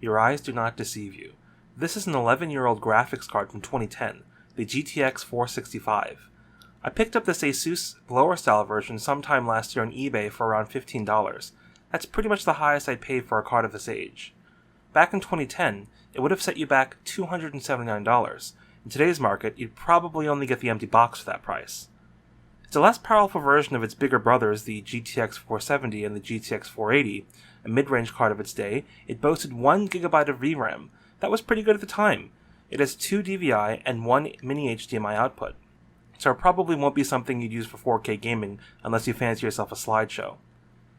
your eyes do not deceive you. This is an 11-year-old graphics card from 2010, the GTX 465. I picked up this Asus lower style version sometime last year on eBay for around $15. That's pretty much the highest I'd paid for a card of this age. Back in 2010, it would have set you back $279. In today's market, you'd probably only get the empty box for that price. It's a less powerful version of its bigger brothers, the GTX 470 and the GTX 480, a mid-range card of its day. It boasted 1 GB of VRAM. That was pretty good at the time. It has 2 DVI and 1 mini HDMI output, so it probably won't be something you'd use for 4K gaming unless you fancy yourself a slideshow.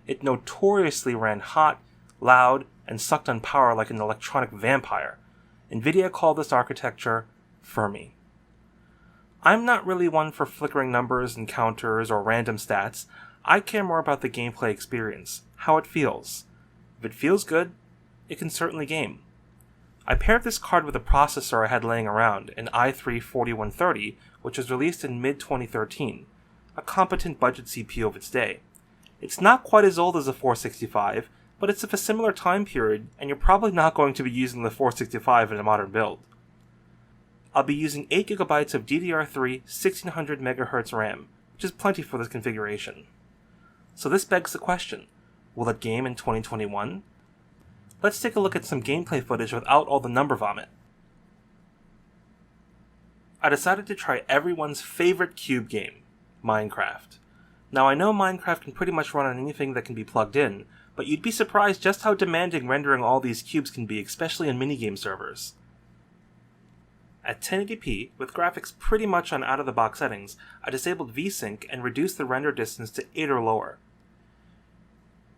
It notoriously ran hot, loud, and sucked on power like an electronic vampire. Nvidia called this architecture Fermi. I'm not really one for flickering numbers and counters or random stats. I care more about the gameplay experience, how it feels. If it feels good, it can certainly game. I paired this card with a processor I had laying around, an i3-4130, which was released in mid-2013, a competent budget CPU of its day. It's not quite as old as the 465, but it's of a similar time period, and you're probably not going to be using the 465 in a modern build. I'll be using 8GB of DDR3 1600 MHz RAM, which is plenty for this configuration. So this begs the question, will it game in 2021? Let's take a look at some gameplay footage without all the number vomit. I decided to try everyone's favorite cube game, Minecraft. Now I know Minecraft can pretty much run on anything that can be plugged in, but you'd be surprised just how demanding rendering all these cubes can be, especially in minigame servers. At 1080p, with graphics pretty much on out-of-the-box settings, I disabled VSync and reduced the render distance to 8 or lower.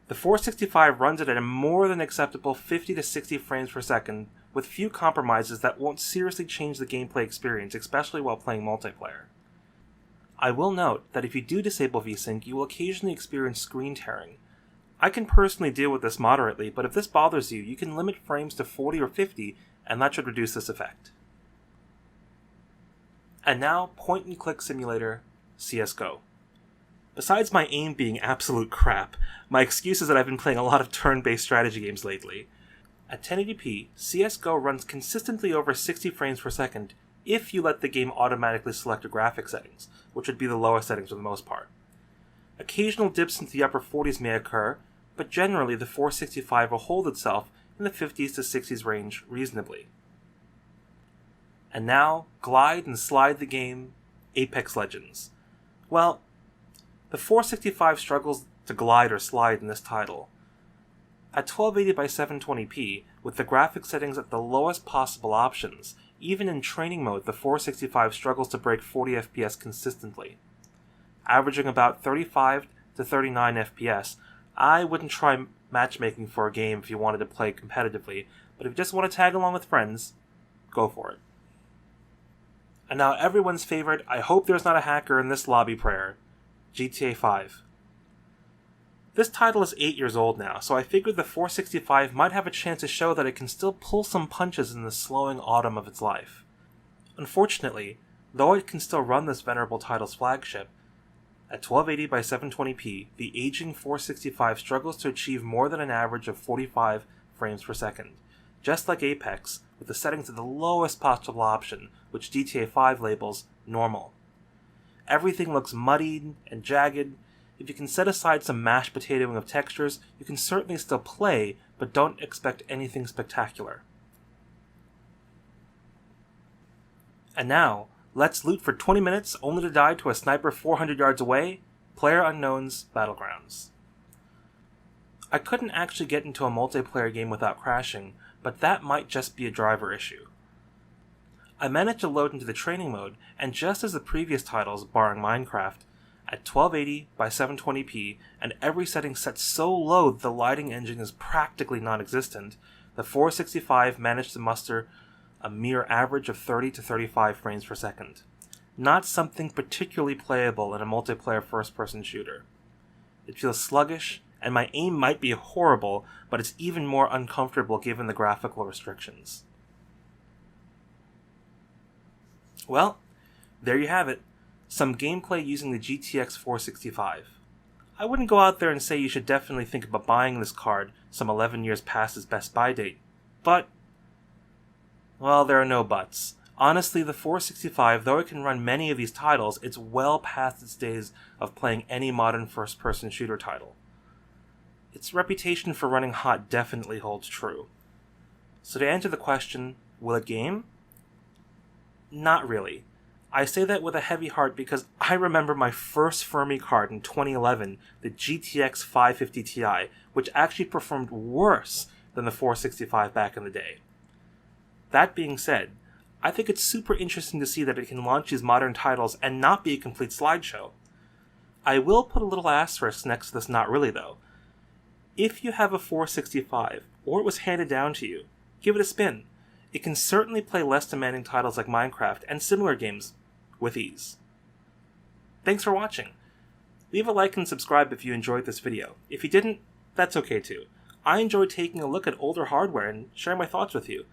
The 465 runs it at a more than acceptable 50 to 60 frames per second, with few compromises that won't seriously change the gameplay experience, especially while playing multiplayer. I will note that if you do disable VSync, you will occasionally experience screen tearing. I can personally deal with this moderately, but if this bothers you, you can limit frames to 40 or 50, and that should reduce this effect. And now, point-and-click simulator, CSGO. Besides my aim being absolute crap, my excuse is that I've been playing a lot of turn-based strategy games lately. At 1080p, CSGO runs consistently over 60 frames per second if you let the game automatically select your graphic settings, which would be the lowest settings for the most part. Occasional dips into the upper 40s may occur, but generally the 465 will hold itself in the 50s to 60s range reasonably. And now, glide and slide the game, Apex Legends. Well, the 465 struggles to glide or slide in this title. At 1280 by 720p, with the graphic settings at the lowest possible options, even in training mode the 465 struggles to break 40 FPS consistently. Averaging about 35 to 39 FPS, I wouldn't try matchmaking for a game if you wanted to play competitively, but if you just want to tag along with friends, go for it. And now everyone's favorite, I hope there's not a hacker in this lobby prayer, GTA 5. This title is 8 years old now, so I figured the 465 might have a chance to show that it can still pull some punches in the slowing autumn of its life. Unfortunately, though it can still run this venerable title's flagship, at 1280 by 720p, the aging 465 struggles to achieve more than an average of 45 frames per second, just like Apex, with the settings at the lowest possible option, which GTA 5 labels normal. Everything looks muddied and jagged. If you can set aside some mashed potatoing of textures, you can certainly still play, but don't expect anything spectacular. And now, let's loot for 20 minutes only to die to a sniper 400 yards away, PlayerUnknown's Battlegrounds. I couldn't actually get into a multiplayer game without crashing, but that might just be a driver issue. I managed to load into the training mode, and just as the previous titles, barring Minecraft, at 1280 by 720p, and every setting set so low that the lighting engine is practically non-existent, the 465 managed to muster a mere average of 30 to 35 frames per second. Not something particularly playable in a multiplayer first-person shooter. It feels sluggish, and my aim might be horrible, but it's even more uncomfortable given the graphical restrictions. Well, there you have it. Some gameplay using the GTX 465. I wouldn't go out there and say you should definitely think about buying this card some 11 years past its best buy date. But, well, there are no buts. Honestly, the 465, though it can run many of these titles, it's well past its days of playing any modern first-person shooter title. Its reputation for running hot definitely holds true. So to answer the question, will it game? Not really. I say that with a heavy heart because I remember my first Fermi card in 2011, the GTX 550 Ti, which actually performed worse than the 465 back in the day. That being said, I think it's super interesting to see that it can launch these modern titles and not be a complete slideshow. I will put a little asterisk next to this not really though. If you have a 465, or it was handed down to you, give it a spin. It can certainly play less demanding titles like Minecraft and similar games with ease. Thanks for watching. Leave a like and subscribe if you enjoyed this video. If you didn't, that's okay too. I enjoy taking a look at older hardware and sharing my thoughts with you.